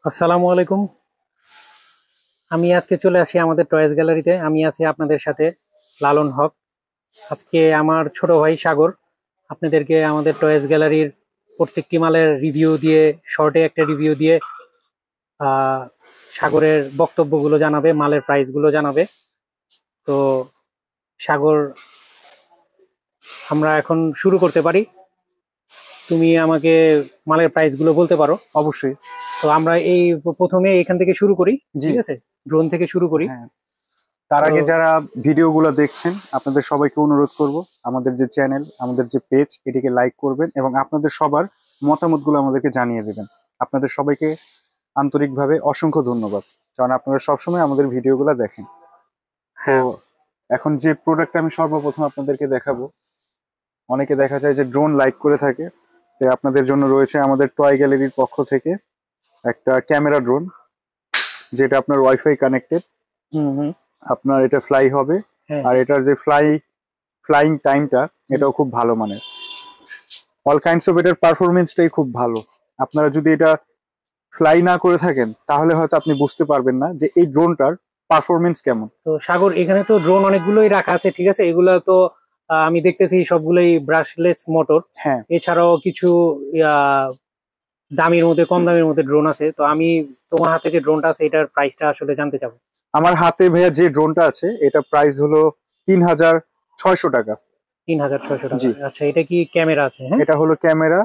আসসালামু আলাইকুম। আমি আজকে চলে আসি আমাদের টয়েস গ্যালারিতে। আমি আছি আপনাদের সাথে লালন হক। আজকে আমার ছোট ভাই সাগর আপনাদেরকে আমাদের টয়েস গ্যালারির প্রত্যেকটি মালের রিভিউ দিয়ে, শর্টে একটা রিভিউ দিয়ে আহ সাগরের বক্তব্যগুলো জানাবে, মালের প্রাইসগুলো জানাবে। তো সাগর, আমরা এখন শুরু করতে পারি। তুমি আমাকে মালের প্রাইসগুলো বলতে পারো। অবশ্যই। তো আমরা প্রথমে এখান থেকে শুরু করি, জি। ঠিক আছে? ড্রোন থেকে শুরু করি। হ্যাঁ, তার তো আগে যারা ভিডিওগুলো দেখছেন আপনাদের সবাইকে অনুরোধ করব আমাদের যে চ্যানেল, আমাদের যে পেজ, এটিকে লাইক করবেন এবং আপনাদের সবার মতামতগুলো আমাদেরকে জানিয়ে দেবেন। আপনাদের সবাইকে আন্তরিকভাবে অসংখ্য ধন্যবাদ, কারণ আপনারা সবসময় আমাদের ভিডিওগুলো দেখেন। তো হ্যাঁ, এখন যে প্রোডাক্ট আমি সর্বপ্রথম আপনাদেরকে দেখাবো, অনেকে দেখা যায় যে ড্রোন লাইক করে থাকে। তো আপনাদের জন্য রয়েছে আমাদের টয় গ্যালারির পক্ষ থেকে একটা ক্যামেরা ড্রোন, যেটা আপনার ওয়াইফাই কানেক্টেড। হুম হুম, আপনার এটা ফ্লাই হবে, হ্যাঁ আর এটার যে ফ্লাইং টাইমটা এটাও খুব ভালো মানের। অল কাইন্ডস অফ এটার পারফরমেন্সটাই খুব ভালো। আপনারা যদি এটা ফ্লাই না করে থাকেন তাহলে হয়তো আপনি বুঝতে পারবেন না যে এই ড্রোনটার পারফরমেন্স কেমন। তো সাগর, এখানে তো ড্রোন অনেকগুলোই রাখা আছে, ঠিক আছে? এগুলা তো আমি দেখতেছি সবগুলোই ব্রাশলেস মোটর। হ্যাঁ, এছাড়াও কিছু আহ, দামির মধ্যে, কম দামের মধ্যে ড্রোন আছে। তো আমি তোমার হাতে যে ড্রোনটা আছে এটার প্রাইসটা আসলে জানতে চাবো। আমার হাতে ভাইয়া যে ড্রোনটা আছে এটা প্রাইস হলো 3600 টাকা। 3600 টাকা? জি। আচ্ছা, এটা কি ক্যামেরা আছে? হ্যাঁ, এটা হলো ক্যামেরা,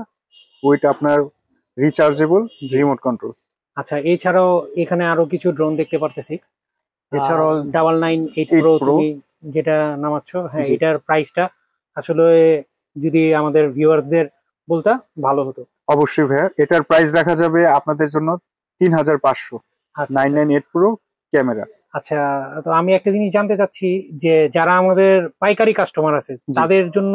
ওইটা আপনার রিচার্জেবল, জি। Remote control. আচ্ছা, এছাড়াও এখানে আরো কিছু ড্রোন দেখতে পারতেছি। এছাড়াও 998 Pro 8 প্রো। তুমি যেটা নামাচ্ছ, হ্যাঁ, জি, এটার প্রাইসটা আসলে যদি আমাদের ভিউয়ার্সদের বলতা ভালো হতো। অবশ্যই ভাইয়া, এটার প্রাইস রাখা যাবে আপনাদের জন্য 3500। আচ্ছা নাইন আচ্ছা নাইন এইট প্রো ক্যামেরা। আচ্ছা। তো আমি একটা জিনিস জানতে চাচ্ছি যে যারা আমাদের পাইকারি কাস্টমার আছে জি, তাদের জন্য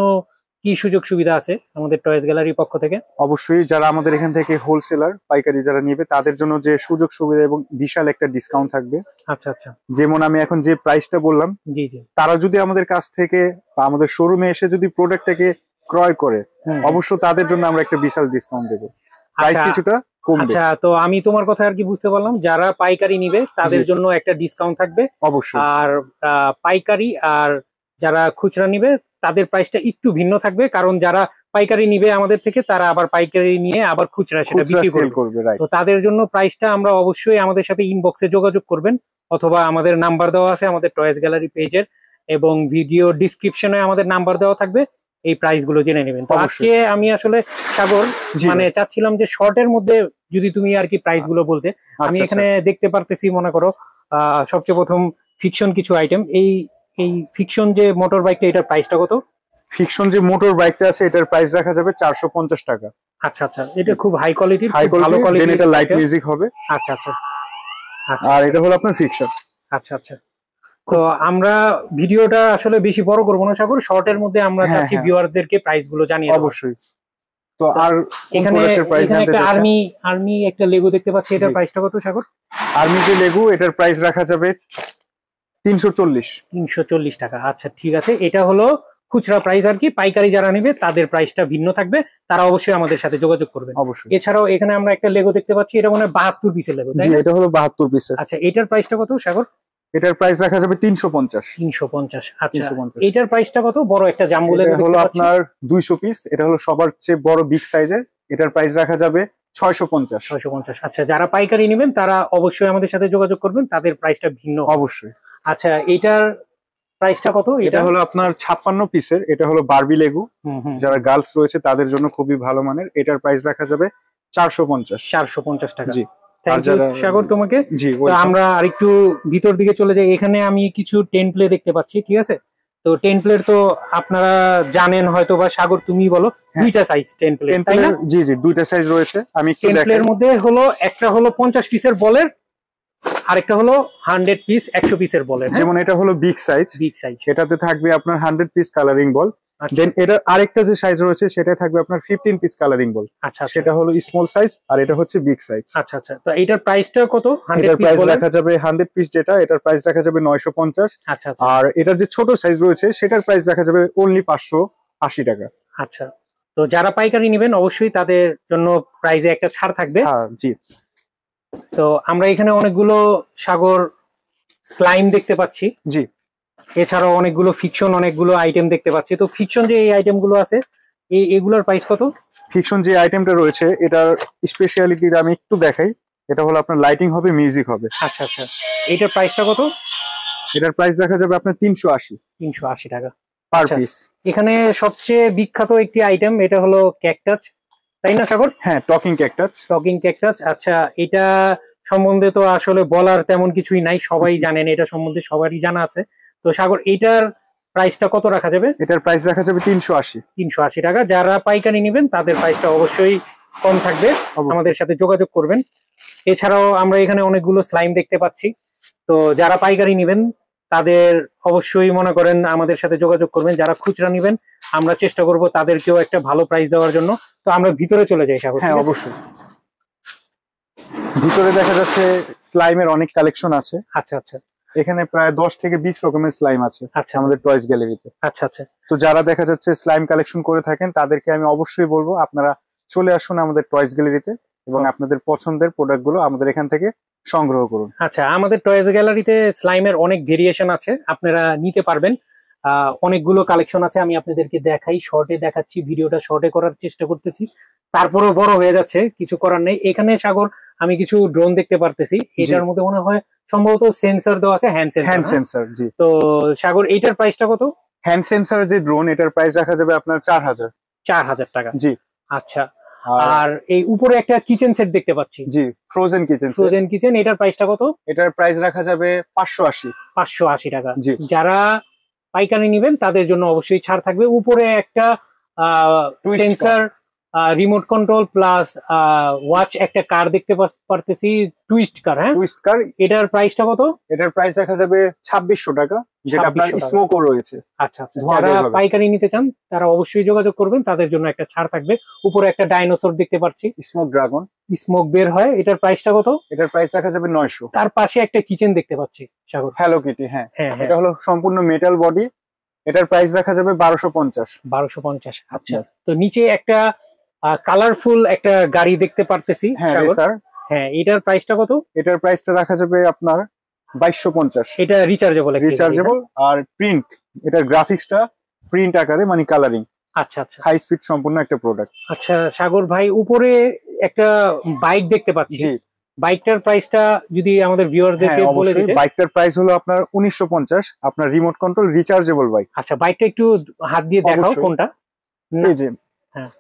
কি সুযোগ সুবিধা আছে আমাদের টয়েস গ্যালারির পক্ষ থেকে? অবশ্যই যারা আমাদের এখান থেকে হোলসেলার, পাইকারি যারা নেবে তাদের জন্য যে সুযোগ সুবিধা এবং বিশাল একটা ডিসকাউন্ট থাকবে। আচ্ছা আচ্ছা, যেমন আমি এখন যে প্রাইসটা বললাম, জি জি, তারা যদি আমাদের কাছ থেকে বা আমাদের শোরুমে এসে যদি প্রোডাক্টটাকে ক্রয় করে, হুম হুম। অবশ্য তাদের জন্য আমরা একটা বিশাল ডিসকাউন্ট দেবো। প্রাইস আচ্ছা কিছুটা কমবে। আচ্ছা, তো আমি তোমার কথা আর কি বুঝতে পারলাম, যারা পাইকারি নিবে জি, তাদের জন্য একটা ডিসকাউন্ট থাকবে। অবশ্যই। আর পাইকারি আর যারা খুচরা নিবে তাদের প্রাইসটা একটু ভিন্ন থাকবে, কারণ যারা পাইকারি নিবে আমাদের থেকে তারা আবার পাইকারি নিয়ে আবার খুচরা সেটা খুচরা বিক্রি সেল করবে। করবে, রাইট। তো তাদের জন্য প্রাইসটা আমরা অবশ্যই আমাদের সাথে ইনবক্সে যোগাযোগ করবেন, অথবা আমাদের নাম্বার দেওয়া আছে আমাদের টয়েস গ্যালারি পেজের, এবং ভিডিও ডিসক্রিপশনে আমাদের নাম্বার দেওয়া থাকবে। এই প্রাইস গুলো জেনে নেবেন। তো অবশ্যই। আজকে আমি আসলে সাগর, জি মানে ভাই। চাচ্ছিলাম যে শর্টের মধ্যে যদি তুমি আর কি প্রাইস গুলো বলতে। আমি আচ্ছা আচ্ছা। এখানে দেখতে পারতেছি, মনে করো সবচেয়ে প্রথম ফিকশন কিছু আইটেম, এই এই ফিকশন যে মোটর বাইকটা, এটার প্রাইসটা কত? ফিকশন যে মোটর বাইকটা আছে এটার প্রাইস রাখা যাবে 450 টাকা। আচ্ছা আচ্ছা, এটা খুব হাই কোয়ালিটির, হাই খুব ভালো কোয়ালিটি, দেন কোয়ালিটির এটা লাইট আইটেম। মিউজিক হবে। আচ্ছা আচ্ছা আচ্ছা আর এটা হলো আপনার ফিকশন। আচ্ছা আচ্ছা। তো আমরা ভিডিওটা আসলে বেশি বড় করবো না সাগর, শর্টের মধ্যে আমরা হ্যাঁ চাচ্ছি হ্যাঁ, ভিউয়ারদেরকে প্রাইস গুলো জানিয়ে দেওয়া। অবশ্যই। তো তো আর কোন এখানে প্রোডাক্টের প্রাইস এখানে জানতে একটা চাচ্ছেন? আর্মি আর্মি একটা লেগো দেখতে পাচ্ছি, জি, এটার প্রাইসটা কত সাগর? আর্মি যে লেগু এটার প্রাইস রাখা যাবে 340। 340 টাকা? আচ্ছা ঠিক আছে, এটা হলো খুচরা প্রাইস আর কি। পাইকারি যারা নেবে তাদের প্রাইসটা ভিন্ন থাকবে, তারা অবশ্যই আমাদের সাথে যোগাযোগ করবেন। অবশ্যই। এছাড়াও এখানে আমরা একটা লেগো দেখতে পাচ্ছি, এটা মনে হয় 72 পিসের লেগো, তাই জি, না? এটা হলো 72 পিসের। আচ্ছা, এটার প্রাইসটা কত সাগর? এটার প্রাইস রাখা যাবে 350। 350? আচ্ছা, 350। এটার প্রাইসটা কত? বড় একটা জাম্বো এটা লেগো হলো দেখতে পাচ্ছি। আপনার 200 পিস, এটা হলো সবার চেয়ে বড় বিগ সাইজের। এটার প্রাইস রাখা যাবে 650। 650? আচ্ছা, যারা পাইকারি নেবেন তারা অবশ্যই আমাদের সাথে যোগাযোগ করবেন, তাদের প্রাইসটা ভিন্ন হবে। অবশ্যই। আচ্ছা, এটার প্রাইসটা কত? এটা হলো আপনার 56 পিসের, এটা হলো বারবি লেগু। হুম হুম, যারা গার্লস রয়েছে তাদের জন্য খুবই ভালো মানের। এটার প্রাইস রাখা যাবে 450। 450 টাকা? জি। আর থ্যাংক ইউ যারা, সাগর তোমাকে। জি তো ওয়েলকাম। আমরা আরেকটু ভিতর দিকে চলে যাই। এখানে আমি কিছু টেন প্লে দেখতে পাচ্ছি, ঠিক আছে? তো টেন প্লের তো আপনারা জানেন হয়তো, বা সাগর তুমি বলো, হ্যাঁ, দুইটা সাইজ টেন প্লে, তাই না? জি জি, দুইটা সাইজ রয়েছে, আমি একটু টেন দেখাই। প্লের মধ্যে হলো, একটা হলো 50 পিসের বলের, আরেকটা হলো 100 পিস, 100 পিসের বলের। হ্যাঁ, যেমন এটা হলো বিগ সাইজ, বিগ সাইজ। এটাতে থাকবে আপনার 100 পিস কালারিং বল। আচ্ছা দেন এটার আরেকটা যে সাইজ রয়েছে সেটা থাকবে আপনার 15 পিস কালারিং বল। আচ্ছা আচ্ছা সেটা হলো স্মল সাইজ আর এটা হচ্ছে বিগ সাইজ। আচ্ছা আচ্ছা। তো এটার প্রাইসটা কত? 100 এটার পিস প্রাইস বলের? রাখা যাবে 100 পিস যেটা, এটার প্রাইস রাখা যাবে 950। আচ্ছা আচ্ছা আর এটার যে ছোট সাইজ রয়েছে সেটার প্রাইস রাখা যাবে অনলি 580 টাকা। আচ্ছা। তো যারা পাইকারি নেবেন অবশ্যই তাদের জন্য প্রাইসে একটা ছাড় থাকবে। হ্যাঁ জি। তো আমরা এখানে অনেকগুলো সাগর স্লাইম দেখতে পাচ্ছি, জি। এছাড়াও অনেকগুলো ফিকশন অনেকগুলো আইটেম দেখতে পাচ্ছি। তো ফিকশন যে এই আইটেম গুলো আছে, এগুলোর প্রাইস কত? ফিকশন যে আইটেমটা রয়েছে এটার স্পেশালিটি আমি একটু দেখাই। এটা হলো আপনার লাইটিং হবে, মিউজিক হবে। আচ্ছা আচ্ছা, এইটার প্রাইসটা কত? এটার প্রাইস দেখা যাবে আপনার 380 380 টাকা পার আচ্ছা। পিস। এখানে সবচেয়ে বিখ্যাত একটি আইটেম, এটা হলো ক্যাকটাস, তাই না সাগর? হ্যাঁ, টকিং ক্যাকটাস। Talking cactus. আচ্ছা, এটা সম্বন্ধে তো আসলে বলার তেমন কিছুই নাই, সবাই জানেন, এটা সম্বন্ধে সবারই জানা আছে। তো সাগর, এইটার প্রাইসটা কত রাখা যাবে? এটার প্রাইস রাখা যাবে 380। 380 টাকা। যারা পাইকারি নেবেন তাদের প্রাইসটা অবশ্যই কম থাকবে, আমাদের সাথে যোগাযোগ করবেন। এছাড়াও আমরা এখানে অনেকগুলো স্লাইম দেখতে পাচ্ছি। তো যারা পাইকারি নেবেন তাদের অবশ্যই মনে করেন আমাদের সাথে যোগাযোগ করবেন। যারা খুচরা নেবেন আমরা চেষ্টা করব তাদেরকেও একটা ভালো প্রাইস দেওয়ার জন্য। তো আমরা ভিতরে চলে যাই সাগর। হ্যাঁ অবশ্যই। ভিতরে দেখা যাচ্ছে স্লাইমের অনেক কালেকশন আছে। আচ্ছা আচ্ছা, এখানে প্রায় 10 থেকে 20 রকমের স্লাইম আছে আচ্ছা আমাদের টয়েস গ্যালারিতে। আচ্ছা আচ্ছা। তো যারা দেখা যাচ্ছে স্লাইম কালেকশন করে থাকেন তাদেরকে আমি অবশ্যই বলবো আপনারা চলে আসুন আমাদের টয়েস গ্যালারিতে এবং আপনাদের পছন্দের প্রোডাক্টগুলো আমাদের এখান থেকে সংগ্রহ করুন। আচ্ছা, আমাদের টয়েস গ্যালারিতে স্লাইমের অনেক ভেরিয়েশন আছে, আপনারা নিতে পারবেন। অনেকগুলো কালেকশন আছে, আমি আপনাদেরকে দেখাই, শর্টে দেখাচ্ছি, ভিডিওটা শর্টে করার চেষ্টা করতেছি, তারপরেও বড় হয়ে যাচ্ছে, কিছু করার নেই। এখানে সাগর আমি কিছু ড্রোন দেখতে পারতেছি, এটার মধ্যে মনে হয় সম্ভবত সেন্সর দেওয়া আছে, হ্যান্ড সেন্সর। জি। তো সাগর, এইটার প্রাইসটা কত? হ্যান্ড সেন্সর যে ড্রোন, এটার প্রাইস রাখা যাবে আপনার 4000। 4000 টাকা। জি। আচ্ছা, আর এই উপরে একটা কিচেন সেট দেখতে পাচ্ছি। জি, ফ্রোজেন কিচেন। এটার প্রাইসটা কত? এটার প্রাইস রাখা যাবে 580। 580 টাকা। জি। যারা পাইকারি নেবেন তাদের জন্য অবশ্যই ছাড় থাকবে। উপরে একটা sensor, remote control plus watch একটা কার দেখতে পারতেছি, টুইস্ট কার। হ্যাঁ, টুইস্ট কার। এটার প্রাইসটা কত? এটার প্রাইস রাখা যাবে 2600 টাকা, যেটা আপনার 2600 টাকা। স্মোকও রয়েছে। আচ্ছা আচ্ছা, যারা পাইকারি নিতে চান তারা অবশ্যই যোগাযোগ করবেন, তাদের জন্য একটা ছাড় থাকবে। উপরে একটা ডাইনোসর দেখতে পাচ্ছি, স্মোক ড্রাগন, স্মোক বের হয়, এটার প্রাইসটা কত? এটার প্রাইস রাখা যাবে 900। তার পাশে একটা কিচেন দেখতে পাচ্ছি সাগর, হ্যালো কিটি। হ্যাঁ, হ্যাঁ হ্যাঁ, এটা হলো সম্পূর্ণ মেটাল বডি, এটার প্রাইস রাখা যাবে 1250। 1250। আচ্ছা, তো নিচে একটা কালারফুল একটা গাড়ি দেখতে পারতেছি। হ্যাঁ রেসার। হ্যাঁ, এটার প্রাইসটা কত? এটার প্রাইসটা রাখা যাবে আপনার 2250। এটা রিচার্জেবল? রিচার্জেবল। আর প্রিন্ট, এটার গ্রাফিক্সটা প্রিন্ট আকারে, মানে কালারিং। আচ্ছা আচ্ছা, হাই স্পিড সম্পূর্ণ একটা প্রোডাক্ট। আচ্ছা সাগর ভাই, উপরে একটা বাইক দেখতে পাচ্ছি, বাইকটার প্রাইসটা যদি আমাদের ভিউয়ারদেরকে বলে দিতে। বাইকটার প্রাইস হলো আপনার 1950, আপনার রিমোট কন্ট্রোল রিচার্জেবল বাইক। আচ্ছা, বাইকটা একটু হাত দিয়ে দেখাও কোনটা। এই যে, হ্যাঁ,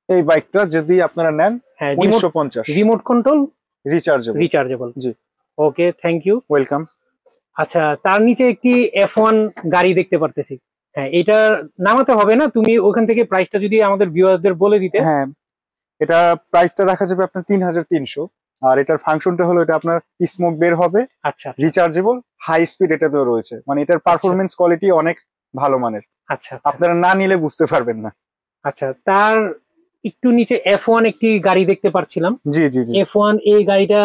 এই বাইকটা যদি আপনারা নেন, হ্যাঁ, 1950, রিমোট কন্ট্রোল রিচার্জেবল। জি, ওকে, থ্যাংক ইউ, ওয়েলকাম। আচ্ছা, তার নিচে একটি F1 গাড়ি দেখতে পারতেছি। হ্যাঁ, এটা নামাতে হবে না, তুমি ওখান থেকে প্রাইসটা যদি আমাদের ভিউয়ারদের বলে দিতে। হ্যাঁ, এটা প্রাইসটা রাখা যাবে আপনার 3300। আর এটার ফাংশনটা হলো এটা আপনার স্মোক বের হবে। আচ্ছা, রিচার্জেবল, হাই স্পিড এটাতেও রয়েছে, মানে এটার পারফরমেন্স কোয়ালিটি অনেক ভালো মানের। আচ্ছা, আপনারা না নিলে বুঝতে পারবেন না। আচ্ছা, তার একটু নিচে F1 একটি গাড়ি দেখতে পাচ্ছিলাম। জি জি জি। F1 এই গাড়িটা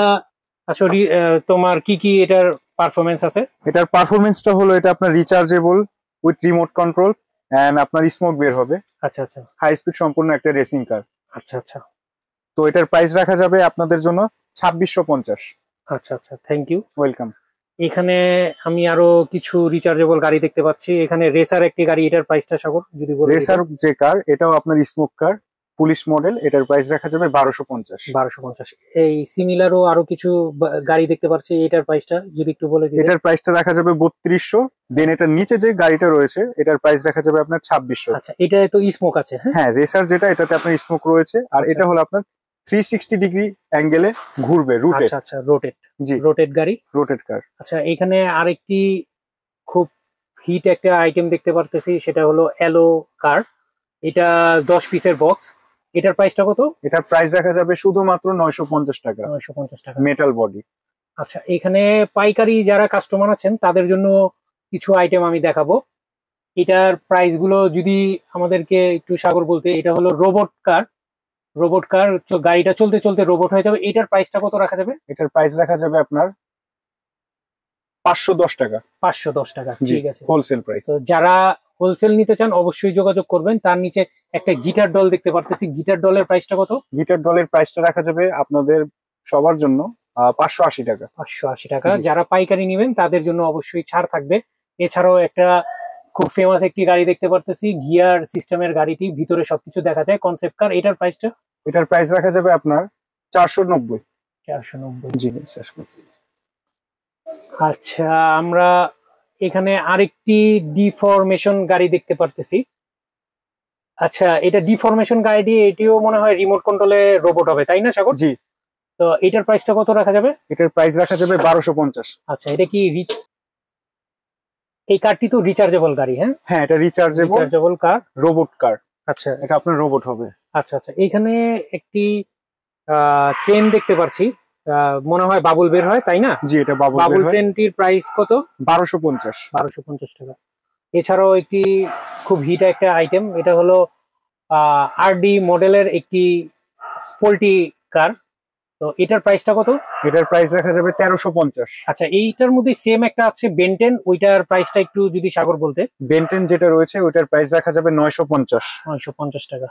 আসলে তোমার কি কি এটার পারফরমেন্স আছে? এটার পারফরমেন্সটা হলো এটা আপনার rechargeable with remote control and আপনার স্মোক বের হবে। আচ্ছা আচ্ছা, হাই স্পিড সম্পূর্ণ একটা রেসিং কার। আচ্ছা আচ্ছা, তো এটার প্রাইস রাখা যাবে আপনাদের জন্য 2650। আচ্ছা আচ্ছা, থ্যাংক ইউ, ওয়েলকাম। এখানে আমি আরো কিছু রিচার্জেবল গাড়ি দেখতে পাচ্ছি। এখানে রেসার একটি গাড়ি, এটার প্রাইসটা সাগর যদি বলে। রেসার যে কার, এটাও আপনার স্মোক কার, পুলিশ মডেল, এটার প্রাইস রাখা যাবে 1250। 1250। এই সিমিলারও আরো কিছু গাড়ি দেখতে পাচ্ছি, এটার প্রাইসটা যদি একটু বলে দিই। এটার প্রাইসটা রাখা যাবে 3200। দেন এটার নিচে যে গাড়িটা রয়েছে এটার প্রাইস রাখা যাবে আপনার 2600। আচ্ছা, এটা তো স্মোক আছে। হ্যাঁ, রেসার যেটা, এটাতে আপনার স্মোক রয়েছে। আর এটা হলো আপনার 360 ডিগ্রি অ্যাঙ্গেলে ঘুরবে, রোটেট। আচ্ছা আচ্ছা, রোটেট। জি, রোটেট গাড়ি, রোটেট কার। আচ্ছা, এখানে আরেকটি খুব হিট একটা আইটেম দেখতে পারতেছি, সেটা হলো এলো কার। এটা 10 পিসের বক্স, এটার প্রাইসটা কত? এটার প্রাইস রাখা যাবে শুধুমাত্র 950 টাকা। 950 টাকা, মেটাল বডি। আচ্ছা, এখানে পাইকারি যারা কাস্টমার আছেন তাদের জন্য কিছু আইটেম আমি দেখাবো। এটার প্রাইস গুলো যদি আমাদেরকে একটু সাগর বলতে। এটা হলো রোবট কার, গাড়িটা চলতে চলতে রোবট হয়ে যাবে। এটার প্রাইসটা কত রাখা যাবে? এটার প্রাইস রাখা যাবে আপনার 510 টাকা। 510 টাকা, ঠিক আছে, হোলসেল প্রাইস। তো যারা হোলসেল নিতে চান অবশ্যই যোগাযোগ করবেন। তার নিচে একটা গিটার ডল দেখতে পারতেছি, গিটার ডলের প্রাইসটা কত? গিটার ডলের প্রাইসটা রাখা যাবে আপনাদের সবার জন্য 580 টাকা। 580 টাকা। জি। যারা পাইকারি নেবেন তাদের জন্য অবশ্যই ছাড় থাকবে। এছাড়াও একটা খুব ফেমাস একটি গাড়ি দেখতে পারতেছি, গিয়ার সিস্টেমের গাড়িটি, ভিতরে সবকিছু দেখা যায়, কনসেপ্ট কার। এটার প্রাইসটা এটার প্রাইস রাখা যাবে আপনার 490। 490। জি শেষ করছি। আচ্ছা, আমরা এখানে আরেকটি ডিফরমেশন গাড়ি দেখতে পারতেছি। আচ্ছা, এটা ডিফরমেশন গাড়ি, এটিও মনে হয় রিমোট কন্ট্রোলে রোবট হবে, তাই না সাগর? জি। তো এটার প্রাইসটা কত রাখা যাবে? এটার প্রাইস রাখা যাবে 1250। আচ্ছা, এটা কি এই কারটি তো রিচার্জেবল গাড়ি? হ্যাঁ হ্যাঁ, এটা রিচার্জেবল কার, রোবট কার। আচ্ছা এটা আপনার রোবট হবে। আচ্ছা আচ্ছা। এইখানে একটি ট্রেন দেখতে পাচ্ছি, মনে হয় বাবুল বের হয়, তাই না? জি, এটা বাবুল ট্রেনটির প্রাইস কত? 1250। 1250 টাকা। এছাড়াও একটি খুব হিট একটা আইটেম, এটা হলো আরডি মডেলের একটি পোল্ট্রি কার। তো এটার প্রাইসটা কত? এটার প্রাইস রাখা যাবে 1350। আচ্ছা, এইটার মধ্যে সেম একটা আছে বেনটেন, ওইটার প্রাইসটা একটু যদি সাগর বলতে। বেনটেন যেটা রয়েছে ওইটার প্রাইস রাখা যাবে 950। 950 টাকা।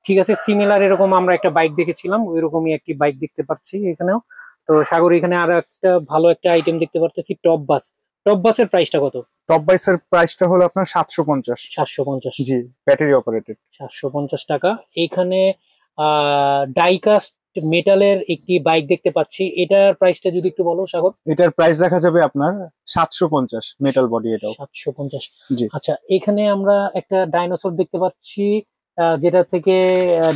ঠিক আছে, সিমিলার এরকম আমরা একটা বাইক দেখেছিলাম, ওই রকমই একটি বাইক দেখতে পাচ্ছি এখানেও। তো সাগর, এখানে আর একটা ভালো একটা আইটেম দেখতে পারতেছি, টপ বাস। টপ বাসের প্রাইসটা কত? টপ বাইসের প্রাইসটা হলো আপনার 750। 750। জি, ব্যাটারি অপারেটেড। 750 টাকা। এখানে ডাইকাস্ট মেটালের একটি বাইক দেখতে পাচ্ছি, এটার প্রাইসটা যদি একটু বলো সাগর। এটার প্রাইস রাখা যাবে আপনার 750, মেটাল বডি এটাও। 750। জি। আচ্ছা, এখানে আমরা একটা ডাইনোসর দেখতে পাচ্ছি, যেটা থেকে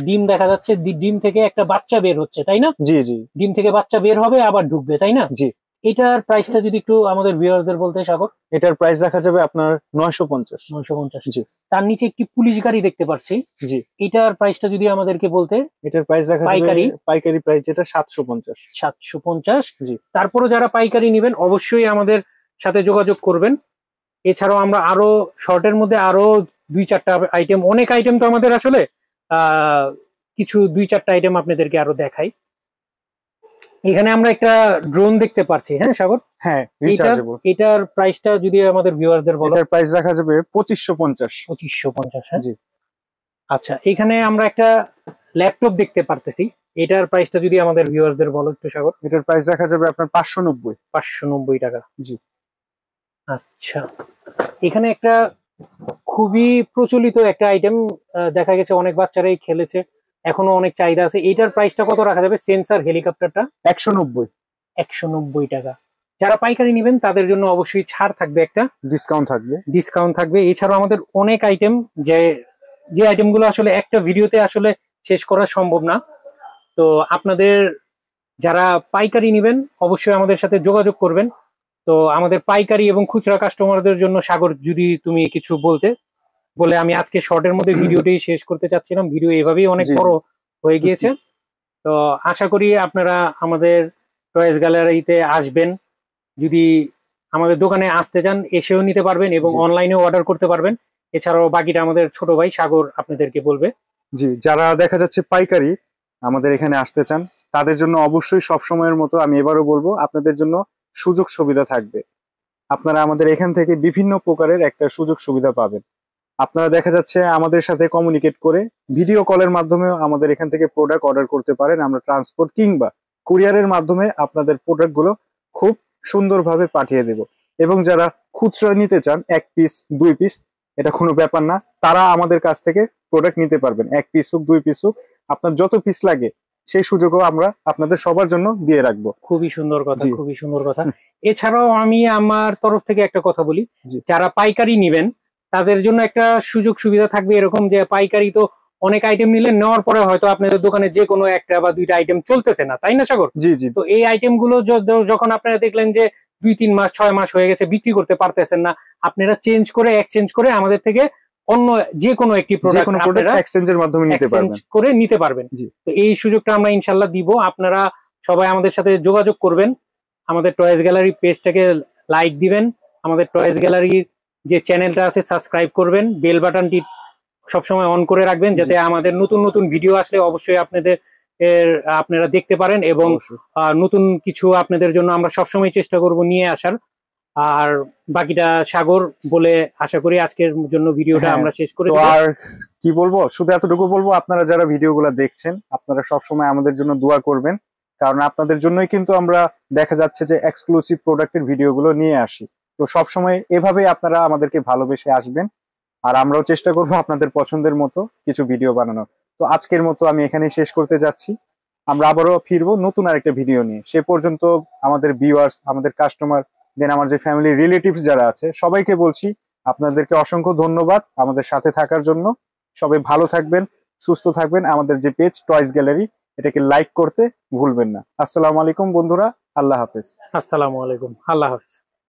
ডিম দেখা যাচ্ছে, ডিম থেকে একটা বাচ্চা বের হচ্ছে, তাই না? জি জি। ডিম থেকে বাচ্চা বের হবে আবার ঢুকবে, তাই না? জি। এটার প্রাইসটা যদি একটু আমাদের ভিউয়ারদের বলতে সাগর। এটার প্রাইস রাখা যাবে আপনার 950। 950। জি। তার নিচে একটি পুলিশ গাড়ি দেখতে পাচ্ছি, জি। এটার প্রাইসটা যদি আমাদেরকে বলতে। এটার প্রাইস রাখা যাবে পাইকারি প্রাইস যেটা 750। 750। জি। তারপরে যারা পাইকারি নেবেন অবশ্যই আমাদের সাথে যোগাযোগ করবেন। এছাড়াও আমরা আরো শর্টের মধ্যে আরো 2-4টা আইটেম, অনেক আইটেম তো আমাদের আসলে, কিছু 2-4টা আইটেম আপনাদেরকে আরো দেখাই। এখানে আমরা একটা ড্রোন দেখতে পাচ্ছি, হ্যাঁ সাগর? হ্যাঁ, রিচার্জেবল। এটার প্রাইসটা যদি আমাদের ভিউয়ারদের বলো। এটার প্রাইস রাখা যাবে 2550। 2550। হ্যাঁ। জি। আচ্ছা, এখানে আমরা একটা ল্যাপটপ দেখতে পারতেছি, এটার প্রাইসটা যদি আমাদের ভিউয়ারদের বলো একটু সাগর। এটার প্রাইস রাখা যাবে আপনার 590। 590 টাকা। জি। আচ্ছা, এখানে একটা খুবই প্রচলিত একটা আইটেম দেখা গেছে, অনেক বাচ্চারাই খেলেছে, এখনো অনেক চাহিদা আছে, এটার প্রাইসটা কত রাখা যাবে? সেন্সার হেলিকপ্টারটা 190। 190 টাকা। যারা পাইকারি নেবেন তাদের জন্য অবশ্যই ছাড় থাকবে, একটা ডিসকাউন্ট থাকবে। এছাড়াও আমাদের অনেক আইটেম, যে আইটেমগুলো আসলে একটা ভিডিওতে আসলে শেষ করা সম্ভব না। তো আপনাদের যারা পাইকারি নেবেন অবশ্যই আমাদের সাথে যোগাযোগ করবেন। তো আমাদের পাইকারি এবং খুচরা কাস্টমারদের জন্য সাগর, যদি তুমি কিছু বলে আমি আজকে শর্টের মধ্যে ভিডিওটি শেষ করতে চাচ্ছিলাম। ভিডিও এভাবেই অনেক বড় হয়ে গিয়েছে। তো আশা করি আপনারা আমাদের টয়েস গ্যালারিতে আসবেন। যদি আমাদের দোকানে আসতে চান এসেও নিতে পারবেন এবং অনলাইনেও অর্ডার করতে পারবেন। এছাড়াও বাকিটা আমাদের ছোট ভাই সাগর আপনাদেরকে বলবে। জি, যারা দেখা যাচ্ছে পাইকারি আমাদের এখানে আসতে চান তাদের জন্য অবশ্যই সব সময়ের মতো আমি এবারও বলবো, আপনাদের জন্য সুযোগ সুবিধা থাকবে। আপনারা আমাদের এখান থেকে বিভিন্ন প্রকারের একটা সুযোগ সুবিধা পাবেন। আপনারা দেখা যাচ্ছে আমাদের সাথে কমিউনিকেট করে ভিডিও কলের মাধ্যমেও আমাদের এখান থেকে প্রোডাক্ট অর্ডার করতে পারেন। আমরা ট্রান্সপোর্ট কিংবা কুরিয়ারের মাধ্যমে আপনাদের প্রোডাক্টগুলো খুব সুন্দরভাবে পাঠিয়ে দেব। এবং যারা খুচরা নিতে চান 1 পিস 2 পিস, এটা কোনো ব্যাপার না, তারা আমাদের কাছ থেকে প্রোডাক্ট নিতে পারবেন। 1 পিস হোক 2 পিস হোক, আপনার যত পিস লাগে সেই সুযোগও আমরা আপনাদের সবার জন্য দিয়ে রাখবো। খুবই সুন্দর কথা, খুবই সুন্দর কথা। এছাড়াও আমি আমার তরফ থেকে একটা কথা বলি, যারা পাইকারি নিবেন তাদের জন্য একটা সুযোগ সুবিধা থাকবে এরকম, যে পাইকারি তো অনেক আইটেম নিলেন, নেওয়ার পরে হয়তো আপনাদের দোকানে যে কোনো একটা বা 2টা আইটেম চলতেছে না, তাই না সাগর? জি জি। তো এই আইটেম গুলো যখন আপনারা দেখলেন যে 2-3 মাস 6 মাস হয়ে গেছে বিক্রি করতে পারতেছেন না, আপনারা এক্সচেঞ্জ করে আমাদের থেকে অন্য যে কোনো একটি প্রোডাক্ট এক্সচেঞ্জের মাধ্যমে নিতে পারবেন। তো এই সুযোগটা আমরা ইনশাল্লাহ দিব। আপনারা সবাই আমাদের সাথে যোগাযোগ করবেন, আমাদের টয়েস গ্যালারি পেজটাকে লাইক দিবেন, আমাদের টয়েস গ্যালারির যে চ্যানেলটা আছে সাবস্ক্রাইব করবেন, বেল বাটনটি সবসময় অন করে রাখবেন, যাতে আমাদের নতুন নতুন ভিডিও আসলে অবশ্যই আপনারা দেখতে পারেন এবং নতুন কিছু আপনাদের জন্য আমরা সবসময় চেষ্টা করব নিয়ে আসার। আর বাকিটা সাগর বলে আশা করি আজকের জন্য ভিডিওটা আমরা শেষ করে দেব। আর কি বলবো, শুধু এতটুকু বলবো, আপনারা যারা ভিডিওগুলো দেখছেন আপনারা সবসময় আমাদের জন্য দোয়া করবেন কারণ আপনাদের জন্যই কিন্তু আমরা দেখা যাচ্ছে যে এক্সক্লুসিভ প্রোডাক্টের ভিডিওগুলো নিয়ে আসি। তো সবসময় এভাবেই আপনারা আমাদেরকে ভালোবেসে আসবেন, আর আমরাও চেষ্টা করব আপনাদের পছন্দের মতো কিছু ভিডিও বানানোর। তো আজকের মতো আমি এখানেই শেষ করতে যাচ্ছি। আমরা আবারও ফিরবো নতুন আরেকটা ভিডিও নিয়ে। সে পর্যন্ত আমাদের ভিউয়ার্স, আমাদের কাস্টমার, দেন আমার যে ফ্যামিলি রিলেটিভস যারা আছে, সবাইকে বলছি আপনাদেরকে অসংখ্য ধন্যবাদ আমাদের সাথে থাকার জন্য। সবাই ভালো থাকবেন, সুস্থ থাকবেন। আমাদের যে পেজ টয়েস গ্যালারি, এটাকে লাইক করতে ভুলবেন না। আসসালামু আলাইকুম বন্ধুরা, আল্লাহ হাফেজ। আসসালামু আলাইকুম, আল্লাহ হাফেজ।